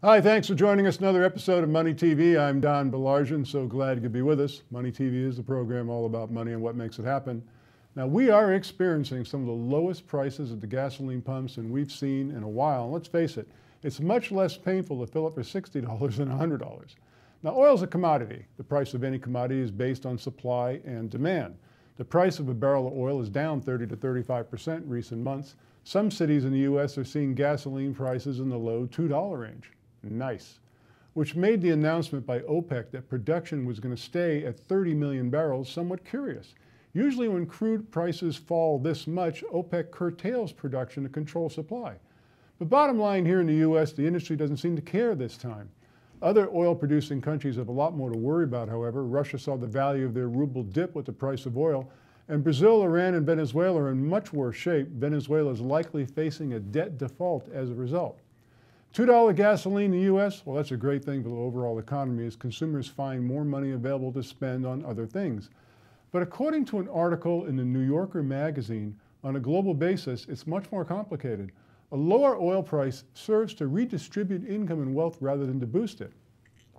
Hi, thanks for joining us. Another episode of Money TV. I'm Don Baillargeon. So glad you could be with us. Money TV is the program all about money and what makes it happen. Now, we are experiencing some of the lowest prices at the gasoline pumps than we've seen in a while. And let's face it, it's much less painful to fill up for $60 than $100. Now, oil is a commodity. The price of any commodity is based on supply and demand. The price of a barrel of oil is down 30 to 35% in recent months. Some cities in the U.S. are seeing gasoline prices in the low $2 range. Nice. Which made the announcement by OPEC that production was going to stay at 30 million barrels somewhat curious. Usually when crude prices fall this much, OPEC curtails production to control supply. But bottom line here in the U.S., the industry doesn't seem to care this time. Other oil-producing countries have a lot more to worry about, however. Russia saw the value of their ruble dip with the price of oil, and Brazil, Iran, and Venezuela are in much worse shape. Venezuela is likely facing a debt default as a result. $2 gasoline in the U.S., well, that's a great thing for the overall economy as consumers find more money available to spend on other things. But according to an article in the New Yorker magazine, on a global basis, it's much more complicated. A lower oil price serves to redistribute income and wealth rather than to boost it.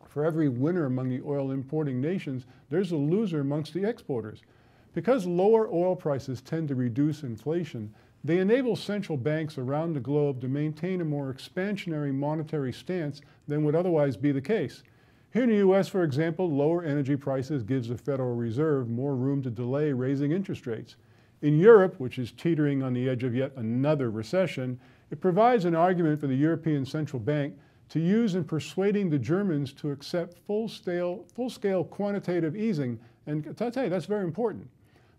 For every winner among the oil importing nations, there's a loser amongst the exporters. Because lower oil prices tend to reduce inflation, they enable central banks around the globe to maintain a more expansionary monetary stance than would otherwise be the case. Here in the U.S., for example, lower energy prices gives the Federal Reserve more room to delay raising interest rates. In Europe, which is teetering on the edge of yet another recession, it provides an argument for the European Central Bank to use in persuading the Germans to accept full-scale quantitative easing, and I'll tell you, that's very important.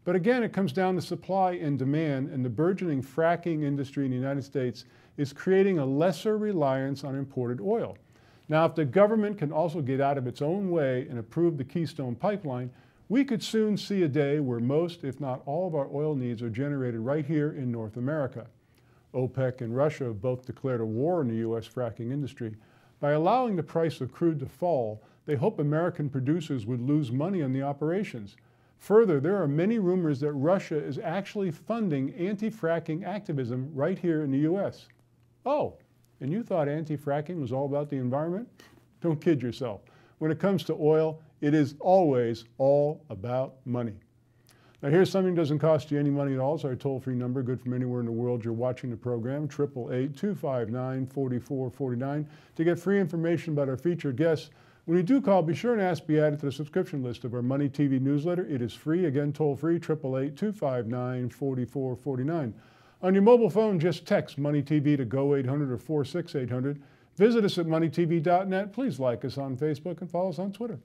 But again, it comes down to supply and demand, and the burgeoning fracking industry in the United States is creating a lesser reliance on imported oil. Now, if the government can also get out of its own way and approve the Keystone Pipeline, we could soon see a day where most, if not all, of our oil needs are generated right here in North America. OPEC and Russia have both declared a war on the U.S. fracking industry. By allowing the price of crude to fall, they hope American producers would lose money on the operations. Further, there are many rumors that Russia is actually funding anti-fracking activism right here in the U.S. Oh, and you thought anti-fracking was all about the environment? Don't kid yourself. When it comes to oil, it is always all about money. Now here's something that doesn't cost you any money at all. It's our toll-free number, good from anywhere in the world you're watching the program, 888-259-4449, to get free information about our featured guests. When you do call, be sure and ask to be added to the subscription list of our Money TV newsletter. It is free, again, toll-free, 888-259-4449. On your mobile phone, just text Money TV to go 800 or 46800. Visit us at moneytv.net. Please like us on Facebook and follow us on Twitter.